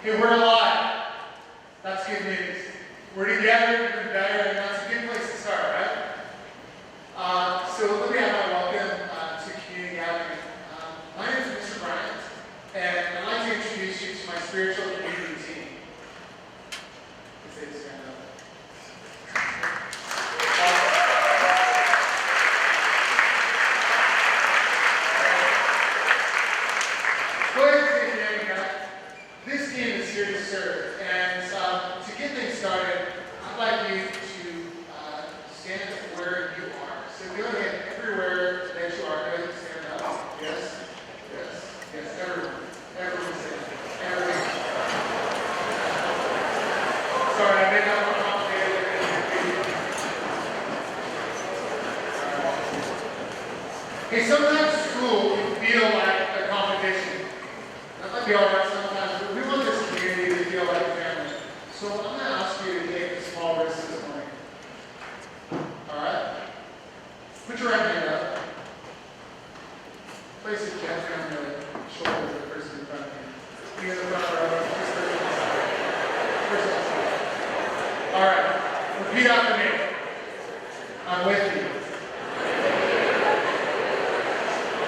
Okay, we're alive. That's good news. We're together, even better, and that's a good place to start, right? So let me have my welcome to Community Gathering. My name is Mr. Bryant, and I'd like to introduce you to my spiritual community team. Let's say stand up. Go ahead and take your name back. This team is here to serve, and to get things started, I'd like you to stand where you are. So go ahead, everywhere that you are, go ahead and stand up. Yes, yes, yes, everyone. Everyone stand. Everyone. Sorry, I made that more complicated than it should be. Hey, sometimes school can feel like a competition. That might be all right sometimes, but we want this community to feel like a family. So I'm going to ask you to take a small risk this morning. All right? Put your right hand up. Place it gently on the shoulder of the person in front of you. You in the front row. Just person outside. All right. Repeat after me. I'm with you.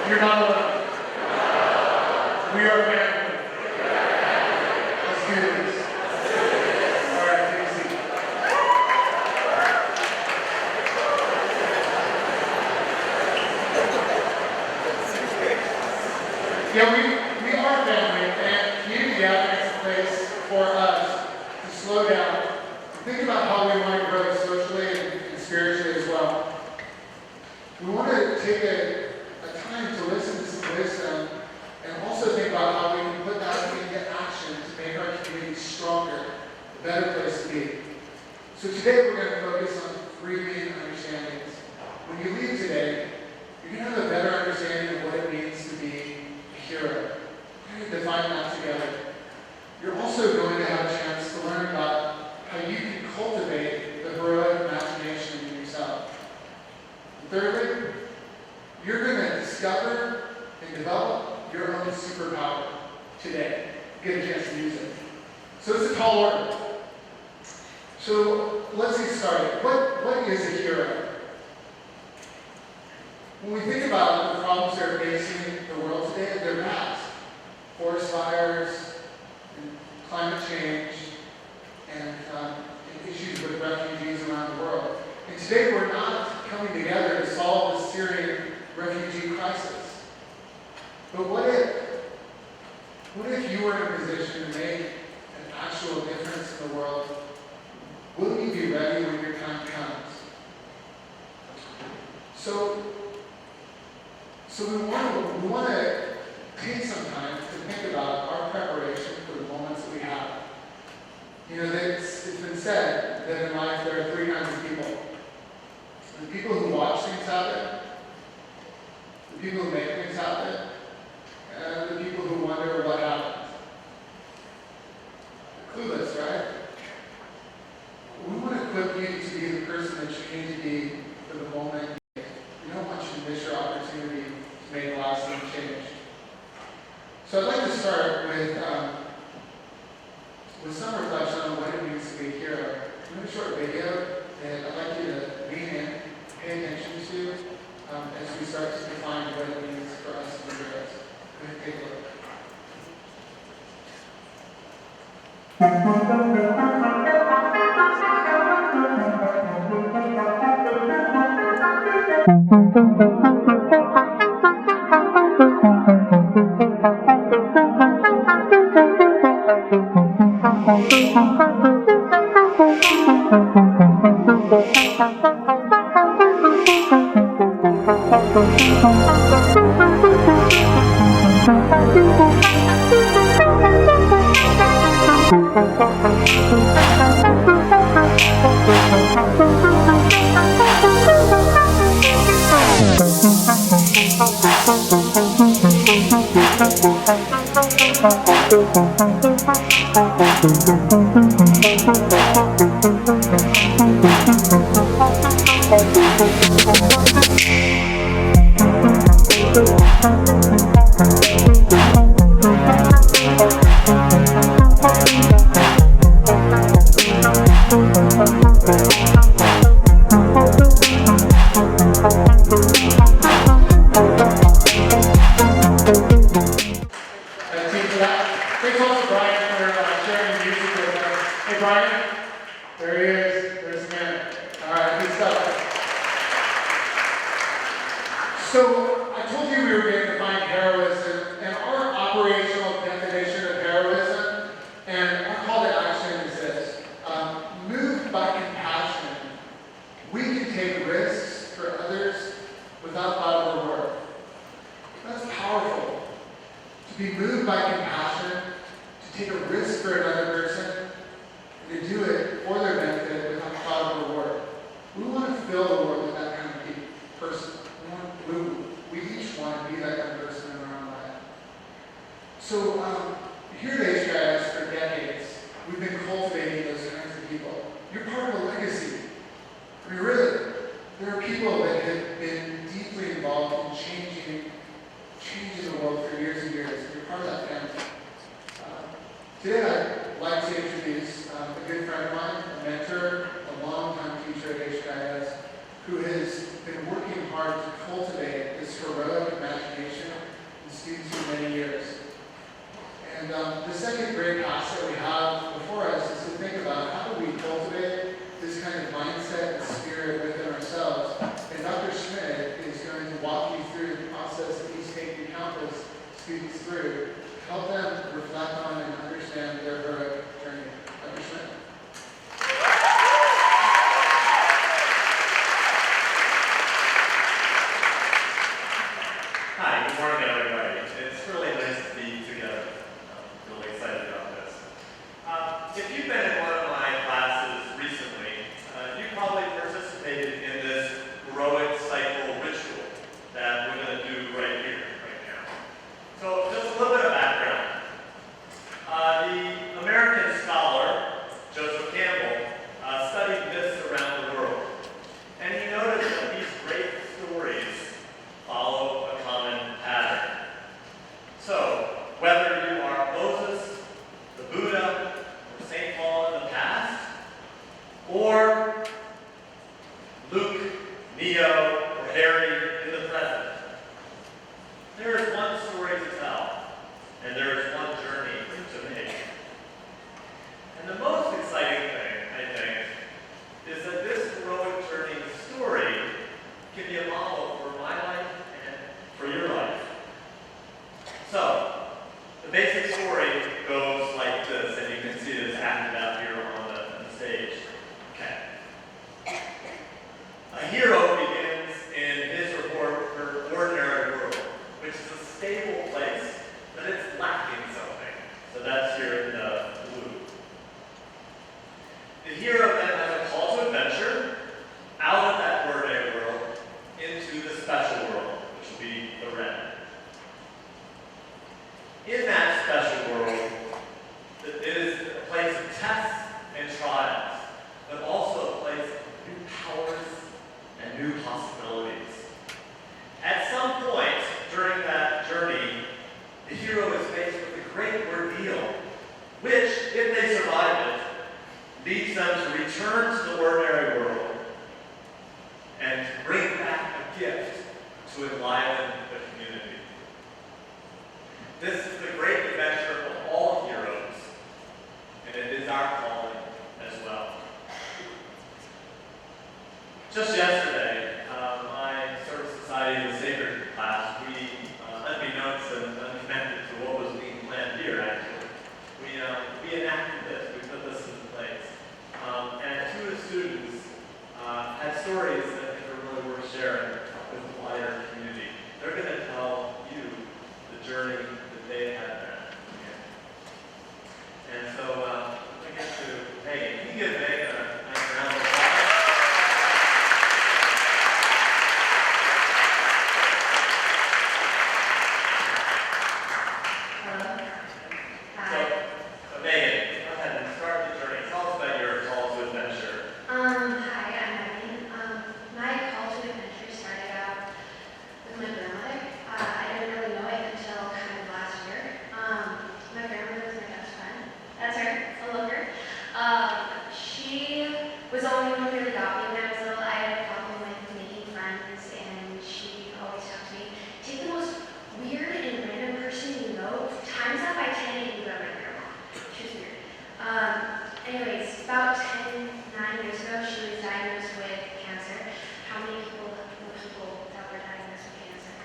You're not alone. We are family. Let's do this. All right, take a seat. Yeah, we are family, and community gathering is a place for us to slow down and think about how we want to grow socially and spiritually as well. We want to take a time to listen to some wisdom and also think about how we can put that into action to make our community stronger, a better place to be. So today we're going to focus on 3 main understandings. When you leave today, you're going to have a better understanding of what it means to be a hero. We're going to define that together. You're also going to have a chance to learn about how you can cultivate the heroic imagination in yourself. And thirdly, you're going to discover and develop your own superpower today. Get a chance to use it. So it's a tall order. So let's get started. What is a hero? When we think about the problems that are facing the world today, they're vast. Forest fires, and climate change, and issues with refugees around the world. And today we're not coming together to solve the Syrian refugee crisis. But what if you were in a position to make an actual difference in the world? Will you be ready when your time comes? So we want to take some time to think about our preparation for the moments that we have. You know, it's been said that in life there are 3 kinds of people. The people who watch things happen, the people who make things happen, and the people who wonder what happened. Clueless, right? We want to equip you to be the person that you need to be for the moment. We don't want you to miss your opportunity to make a lasting change. So I'd like to start with some reflection on what it means to be a hero. We have a short video that I'd like you to lean in, pay attention to, as we start to define what it means for us to be heroes. Go ahead and take a look. to be moved by compassion, to take a risk for another person, and to do it for their benefit without thought of reward. We want to fill the world with that kind of person. We each want to be that kind of person in our own life. So here at HGIS for decades, we've been cultivating those kinds of people. You're part of a legacy. I mean, really, there are people that have been deeply involved in changing the world for years and years. You're part of that family. Today, I'd like to introduce a good friend of mine, a mentor, a longtime teacher at HGIS, who has been working hard to cultivate this heroic imagination in students for many years. And the second great task that we have before us is to think about how do we cultivate this kind of mindset and spirit within ourselves. And Dr. Schmidt is going to walk you through the process that he's taking countless students through to help them reflect on and understand their heroic journey. Dr. Schmidt. Hi, good morning everybody. It's really nice to be together. I'm really excited about this. If you've been in one of my classes recently, you probably participated in this heroic cycle ritual that we're going to do right here, right now. So just a little bit of background. The American scholar, Joseph Campbell, studied myths around the world. And he noticed that these great stories follow a common pattern. So, whether you are Moses, the Buddha, or St. Paul in the past, or Luke, Neo, or Harry in the present, there is one story to tell, and there is one journey to make. And the most exciting thing, I think, is that this heroic journey story can be a model for my life and for your life. So, the basic story goes like this, and you can see this acted out here on the stage. Okay. A hero begins in his or her ordinary world, which is a stable place, but it's lacking something. So that's here in the blue. The hero then has a call to adventure out of that ordinary world into the special world, which will be the red. In that special world, it is a place of tests and trials, but also a place of new powers and new possibilities. At some point during that journey, the hero is faced with a great ordeal, which, if they survive it, leads them to return to the ordinary world and bring back a gift to enliven the community. This is the great adventure of all heroes, and it is our calling as well. Just yesterday, my Service Society of the Sacred class, we, unbeknownst and unconnected to what was being planned here, actually, we enacted this, we put this into place. And two of the students had stories that I think are really worth sharing with the wider community. They're going to tell you the journey that they had there. And so, let me get to Megan. Can you give Megan a nice round of applause? Hello. So, Hi. Megan, go ahead and start the journey. Tell us about your call to adventure. Hi, I'm Megan. My call to adventure started out with my grandmother. I didn't really know it until kind of last year. My grandmother was my best friend. That's her. I love her. She was the only one who really got me when I was little. I had a problem with making friends, and she always talked to me. Take the most weird and random person you know, times that by 10, and you go to my grandma. She was weird. Anyways, about 9 years ago, she was diagnosed with cancer. How many people know people that were diagnosed with cancer?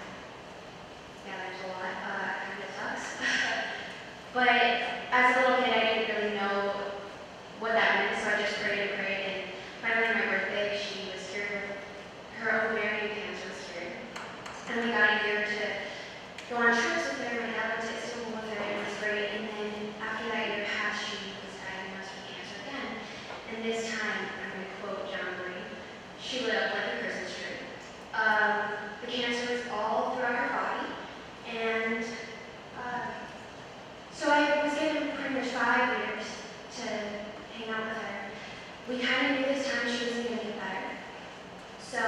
Yeah, there's a lot. Kind of sucks. But as a little kid, I didn't really know what that meant, so I just prayed and prayed. And finally, on my birthday, she was cured with her ovarian cancer was cured. And we got a year to go on trips with her. My dad went to Istanbul story, and then after that year passed, she was diagnosed with cancer again. And this time, I'm going to quote John Bryant, she lit up like a Christmas tree. The cancer was all throughout her body, and so I was given pretty much 5 years to hang out with her. We kind of knew this time she wasn't going to get better. So,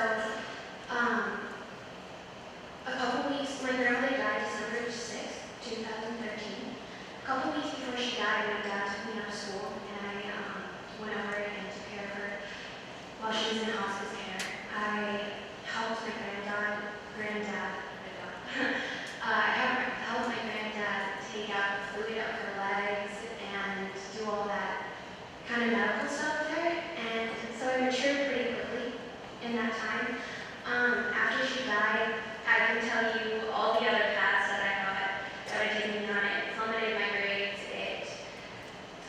a couple weeks, my grandmother died December 6th, 2013. A couple weeks before she died, my dad took me out of school, and I went over and took care of her while she was in hospice care. I helped my helped my granddad take out the fluid up her legs and do all that kind of medical stuff with her. And so I matured pretty quickly in that time. After she died, I can tell you all the other paths that I got that were taken me on. It plummeted my grades.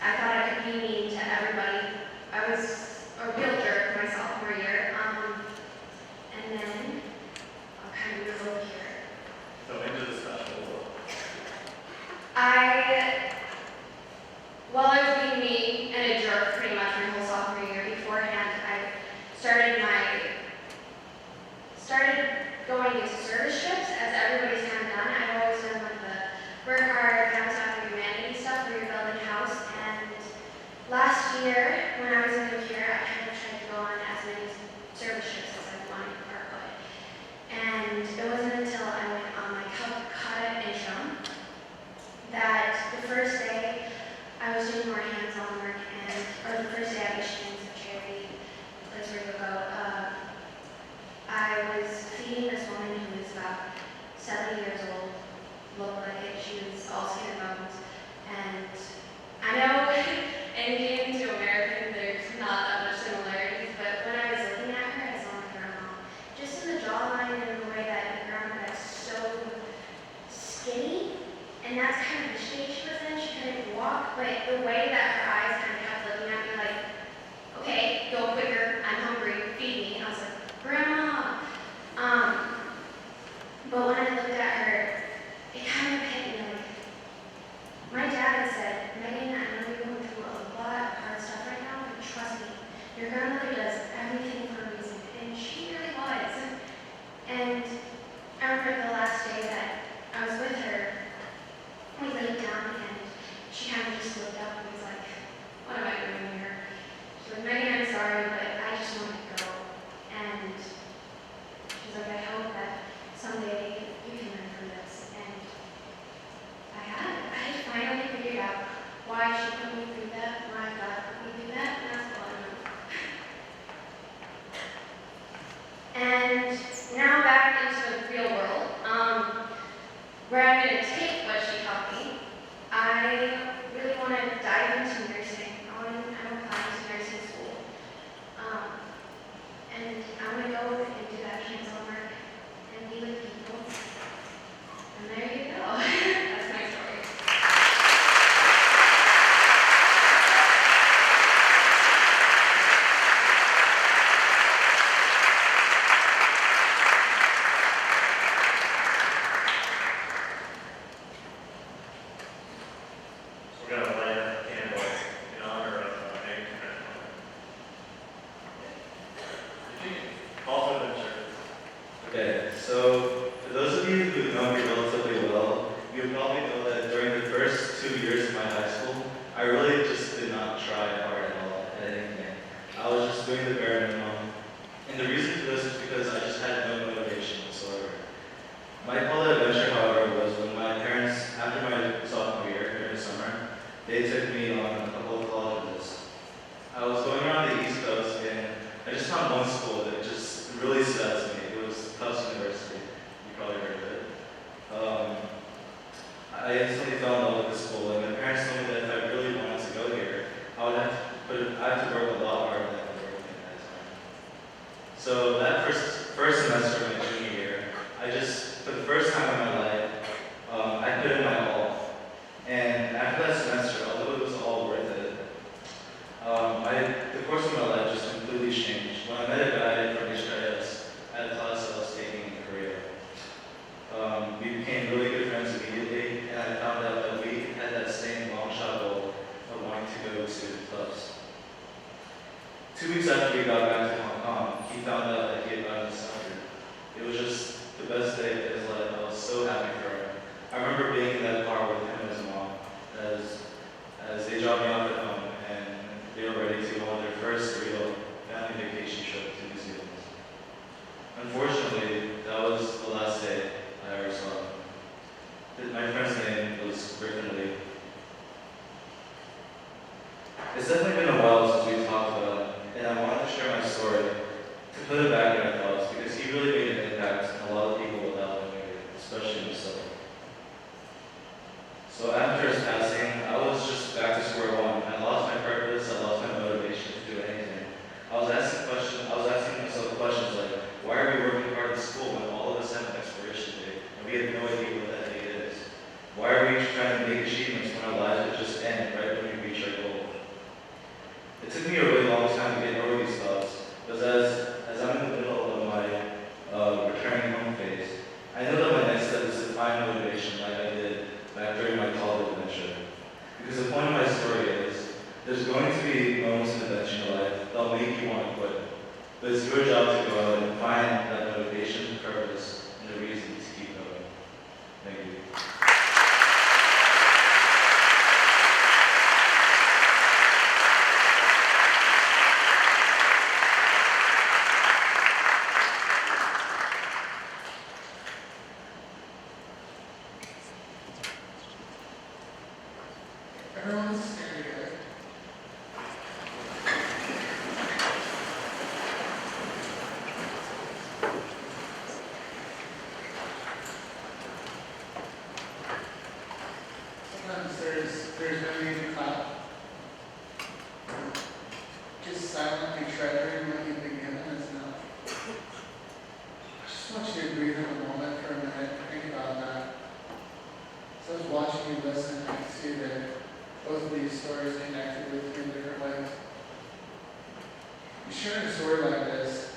I thought I could be mean to everybody. I was a real jerk my sophomore year. And then I'll kind of move over here. So into the special. While I was being mean and a jerk pretty much my whole sophomore year, beforehand, I started going into service trips, as everybody's kind of done. I've always done like the work hard, bounce out of humanity stuff where you're building a house. And last year, when I was in computer, I kind of tried to go on as many service trips as I wanted or could. And it wasn't until I went on my Calcutta intro that the first day I was doing more hands-on work, or the first day I was doing some charity, place where you go. I was feeding this woman who was about 70 years old, looked like it. She was all skin and bones. And I know Indian to American, there's not that much similarities, but when I was looking at her, I saw my grandma. Just in the jawline and the way that my grandma got so skinny, and that's kind of the shape she was in. She couldn't walk, but the way that her eyes kind of kept looking at me like, okay, go quicker, I'm hungry, feed me. And I was like, Grandma. But when I looked at her, it kind of hit me like, my dad had said, Megan, I know you're going through a lot of hard stuff right now, but trust me, your grandmother does everything for a reason, and she really was. And I remember the last day that I was with her, we laid down and she kind of just looked up and was like, what am I doing here? She was like, Megan, I'm sorry, but I just want to go. And she's like, I hope that someday you can learn from this. And I had. I finally figured out why she put me through that, why God put me through that, and that's all I know. And now back into the real world, where I'm going to take what she taught me. I really want to dive into nursing. I'm applying to nursing school. And I want to go and do that hands-on work and be with people. And there you go. That's my story. So we're going to light a candle in honor of Megan Also the church. Okay, so for those of you who know me relatively well, you probably know that during the first 2 years of my high school, I really just did not try hard at all at anything. I was just doing the bare minimum. And the reason for this is because I just had no motivation whatsoever. My college adventure, however, was when my parents, after my sophomore year during the summer, they took me on a couple of colleges. I was going around the East Coast and I just found one school that just really stood out to me. It was Tufts University. You probably heard of it. I instantly fell in love with the school, and my parents told me that if I really wanted to go here, I have to work a lot harder than I was working at that time. So that first semester of my junior year, for the first time in my life, I put in my all. And after that semester, although it was all worth it, the course of my life just completely changed. When I met a guy from HIS at a class I was taking in Korea, we became really good friends immediately, and I found out that my friend's name was Griffin. It's definitely been a while since we talked about it, and I wanted to share my story to put it back in our thoughts because he really made an impact on a lot of people without knowing it, especially himself. So after his passing, I was just back to square one. I lost my purpose, I lost my motivation to do anything. I was asking myself questions like, why are we working hard in school when all of us have an expiration date and we have no idea what that date is? Why are we trying to make achievements when our lives would just end right when we reach our goal? It took me a really long time to get over these thoughts, but as I'm in the middle of my returning home phase, I know that my next step is to find motivation like I did back during my college adventure. Because the point of my story is, there's going to be moments and events in your life that'll make you want to quit. But it's your job to go out and find that motivation, purpose, and a reason to keep going. Thank you. Everyone stand together. Sometimes there's no need to clap. Just silently treasuring what you've been given is enough. I just want you to breathe in a moment for a minute and think about that. So I was watching you listen, I could see that both of these stories connected with you in different ways. Sharing a story like this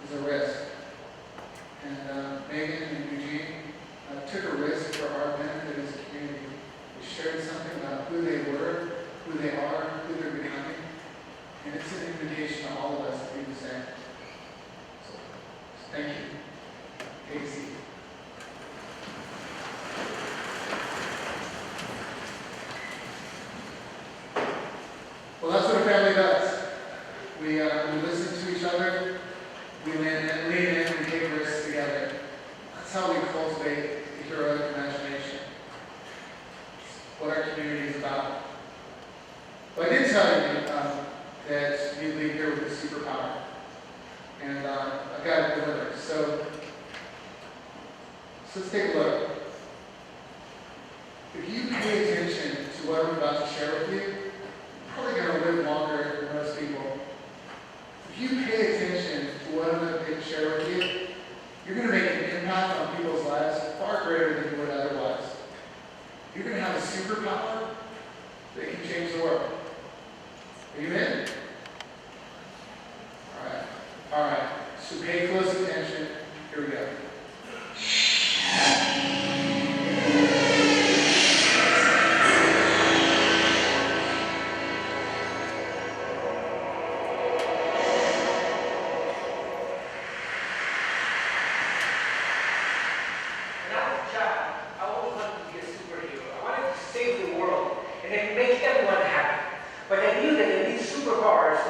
is a risk. And Megan and Eugene took a risk for our benefit as a community. They shared something about who they were, who they are, who they're becoming. And it's an invitation to all of us to do the same. So thank you. Take a seat. Well, that's what a family does. We listen to each other, we lean in, we take risks together. That's how we cultivate the heroic imagination. It's what our community is about. Well, I did tell you that you leave here with a superpower. And I've got it delivered. So let's take a look. If you pay attention to what I'm about to share with you, probably going to live longer than most people. If you pay attention to what I'm going to share with you, you're going to make an impact on people's lives far greater than you would otherwise. You're going to have a superpower that can change the world. Are you in? All right. So pay close attention. Here we go.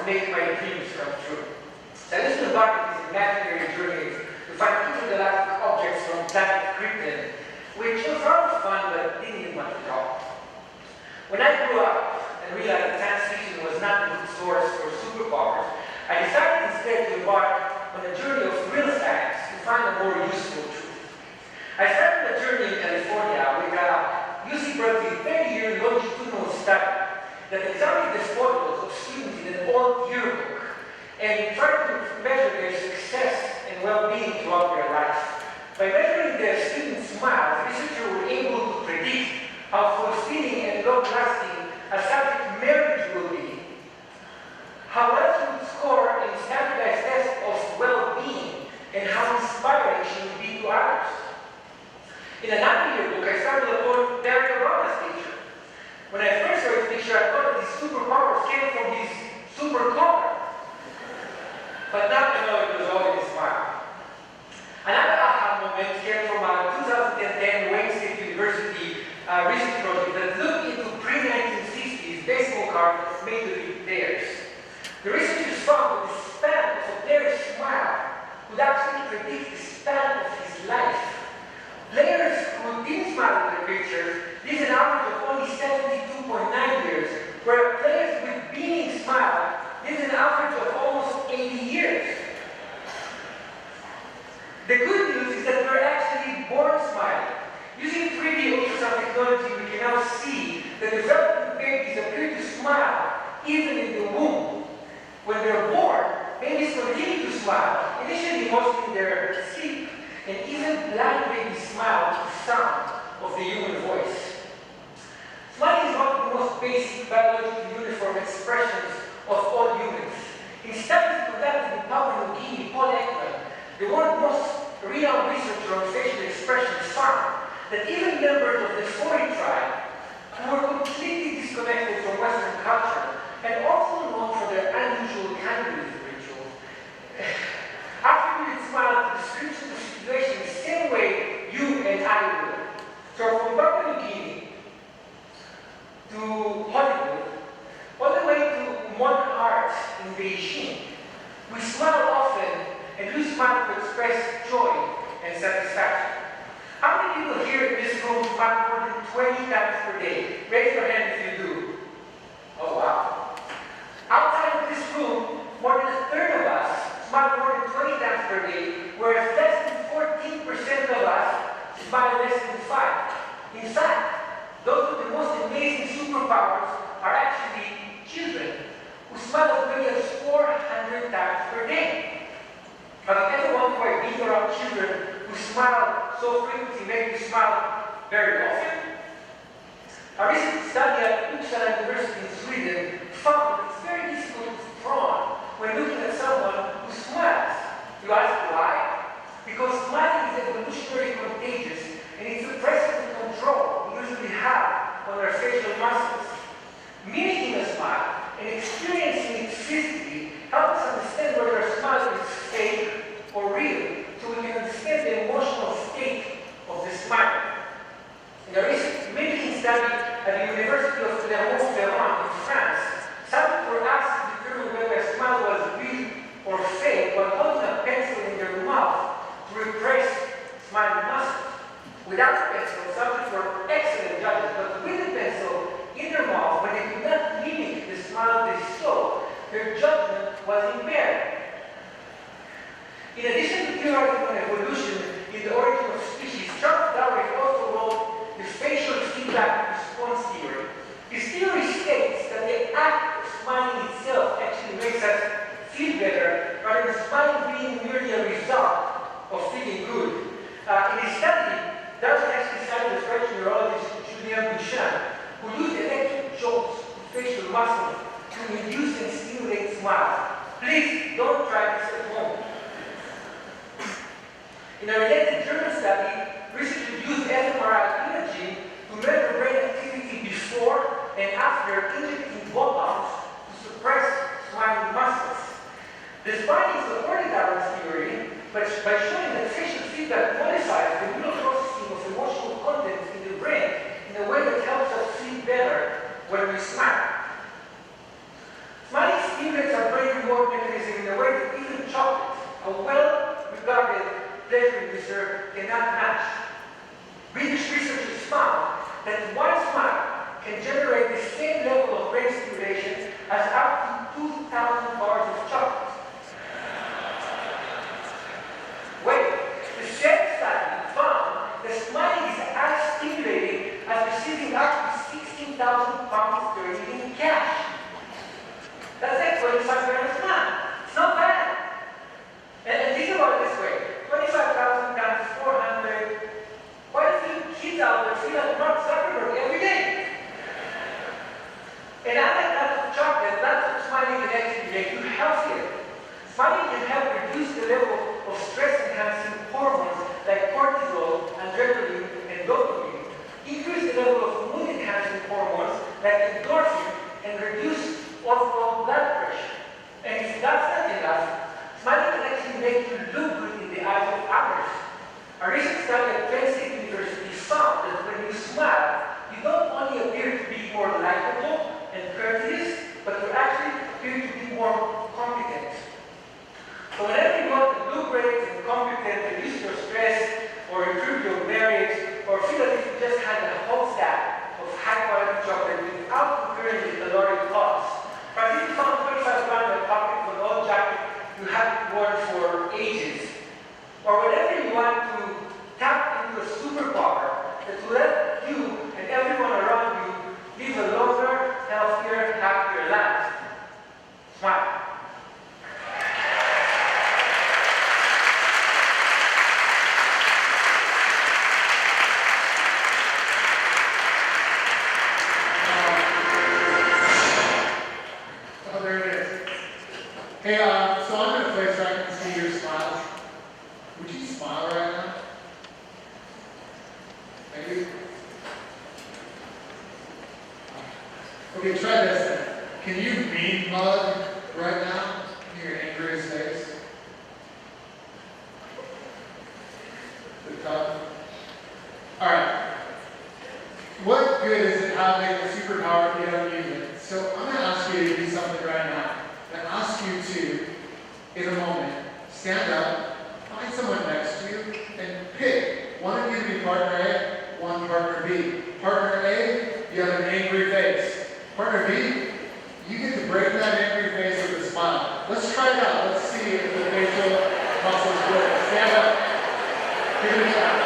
Make my dreams come true. So I used to embark on these imaginary journeys to find intergalactic objects from planet Krypton, which was a lot of fun but didn't need much at all. When I grew up and realized that science fiction was not a good source for superpowers, I decided instead to embark on a journey of real science to find a more useful truth. I started a journey in California with a UC Berkeley 30-year longitudinal study that examined the photos of students in an old yearbook and tried to measure their success and well-being throughout their lives. By measuring their students' smiles, researchers were able to predict how fulfilling and long-lasting a subject marriage will be, how well she would score in standardized tests of well-being, and how inspiring she would be to others. In another yearbook, I stumbled upon Barack Obama's picture. When I first saw his picture, I thought that his superpowers came from his super car. But now I know it was all in his smile. Another aha moment came from a 2010 Wayne State University research project that looked into pre-1960s baseball cards made with players. The researchers found that the span of a player's smile could actually predict the span of his life. Players who didn't smile smile in the picture lives an average of only 72.9 years, where players with beaming smile lives an average of almost 80 years. The good news is that we're actually born smiling. Using 3D ultrasound technology, we can now see that developing babies appear to smile even in the womb. When they're born, babies continue to smile, initially mostly in their sleep, and even blind babies smile to the sound of the human voice. Smiling is one of the most basic biologically uniform expressions of all humans. In studies conducted in Papua New Guinea, Paul Ekman, the world's most renowned researcher on facial expressions, found that even members of the Fori tribe, who were completely disconnected from Western culture and also known for their unusual cannibalism rituals, attributed smile to description of situations the same way you and I would. So from Papua New Guinea to Hollywood, all the way to modern art in Beijing, we smile often and we smile to express joy and satisfaction. How many people here in this room smile more than 20 times per day? Raise your hand if you do. Oh wow. Outside of this room, more than a third of us smile more than 20 times per day, whereas less than 14% of us smile less than 5. In fact, those with the most amazing superpowers are actually children, who smile as many as 400 times per day. Have you ever wondered why being around children who smile so frequently make you smile very often? A recent study at Uppsala University in Sweden found that it's very difficult to frown when looking at someone who smiles. You ask why? Because smiling is evolutionarily contagious and it suppresses the control we usually have on our facial muscles. Mimicking a smile and experiencing it physically helps us understand whether a smile is fake or real, so we can understand the emotional state of the smile. In a recent mimicking study at the University of Clermont-Ferrand in France, subjects were asked to determine whether a smile was real or fake while holding a pencil in their mouth to repress smiling muscles. Without the pencil, subjects were excellent judges, but with the pencil in their mouth, when they could not mimic the smile they saw, their judgment was impaired. In addition to theorizing on evolution in the origin of species, Charles Darwin also wrote the facial feedback response theory. His theory states that the act of smiling itself actually makes us feel better, rather than smiling being merely a result of feeling good. In his study, Darwin actually cited the French neurologist Julien Bouchin, who used electric jolts to facial muscles to induce and stimulate smiles. Please don't try this at home. In a related German study, researchers used fMRI imaging to measure brain activity before and after injecting botox to suppress smiling muscles. This finding supported Darwin's theory, but by showing that facial feedback modifies the neural processing of emotional content in the brain in a way that helps us feel better when we smile. Smiling stimulates our brain reward mechanism in a way that even chocolate, a well-regarded pleasure dessert, cannot match. British researchers found that one smile can generate the same level of brain stimulation as up to 2,000 bars of chocolate. Wait, the Sept study found that smiling is as stimulating as receiving up to 16,000 pounds sterling in cash. That's like 25 grand a month. It's not bad. And think about it this way. 25,000 times 400. Quite a few kids out there feel like Mark Zuckerberg every day. And unlike lots of chocolate, lots of smiling can actually make you healthier. Smiling can help reduce the level of stress-enhancing hormones like cortisol, adrenaline, and dopamine, increase the level of mood-enhancing hormones like endorphin, and reduce overall blood pressure. And if that's not enough, smiling can actually make you look good in the eyes of others. A recent study at Penn State University found that when you smile, you don't only appear to be more likable and courteous, but you actually appear to be more competent. So whenever you want to look great and competent, reduce your stress, or improve your marriage, or feel that you just had Okay, try this then. Can you mean mug right now in your angriest face? Good talk. Alright. What good is it having a superpower if you don't use it? So I'm going to ask you to do something right now. I'm going to ask you to, in a moment, stand up, find someone next to you, and pick one of you to be partner A, one partner B. Partner A, you have an angry face. Partner B, you get to break that angry face with a smile. Let's try it out. Let's see if the facial muscles work. Stand up. Give it a shot.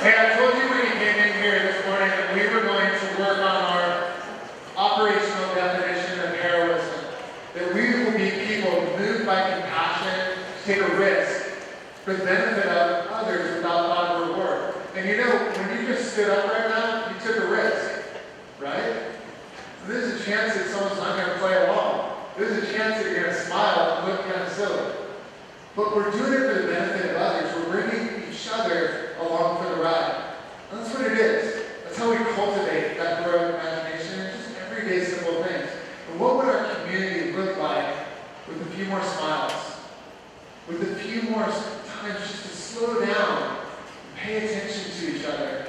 Hey, I told you when you came in here this morning that we were going to work on our operational definition of heroism. That we will be people moved by compassion to take a risk for the benefit of others without thought of reward. And you know, when you just stood up right now, you took a risk, right? So there's a chance that someone's not going to play along. There's a chance that you're going to smile and look kind of silly. But we're doing it for the benefit of others. We're bringing each other along for the ride. And that's what it is. That's how we cultivate that heroic imagination and just everyday simple things. And what would our community look like with a few more smiles? With a few more times just to slow down and pay attention to each other.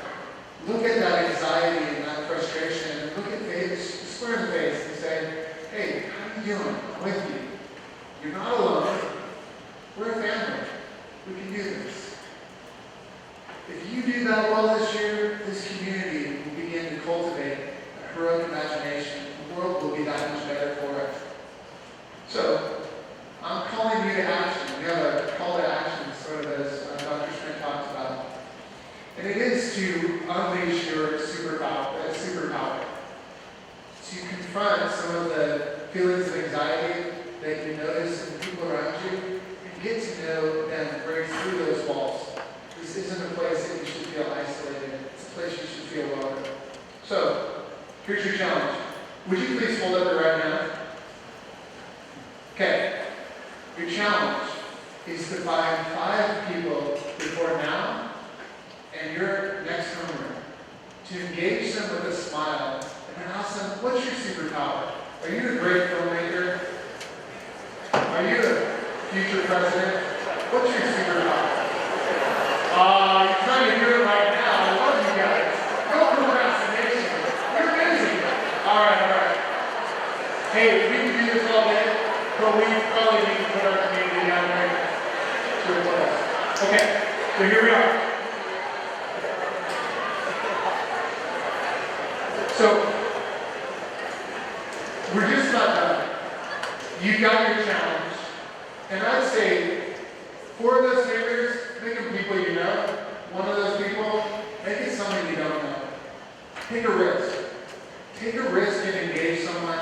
Look at that anxiety and that frustration and look at face, just square in the face and say, hey, how are you doing? I'm with you. You're not alone. We're a family. We can do this. If you do that well this year, this community will begin to cultivate a heroic imagination. The world will be that much better for it. So, I'm calling you to action. We have a call to action, sort of as Dr. Schmidt talked about. And it is to unleash your superpower. To confront some of the feelings of anxiety that you notice in the people around you, and get to know them, break through those walls. This isn't a place that you should feel isolated. It's a place you should feel welcome. So, here's your challenge. Would you please hold up your right hand? Okay. Your challenge is to find 5 people before now and your next homeroom to engage them with a smile and then ask them, what's your superpower? Are you a great filmmaker? Are you a future president? What's your superpower? You're trying to do it right now. I love you guys. No procrastination. You're busy. All right. Hey, we can do this all day, but we probably need to put our community down right to a place. Okay, so here we are. So, we're just not done. You got your challenge. And I'd say 4 of those fingers, make them people you know. 1 of those people, make it someone you don't know. Take a risk. Take a risk and engage someone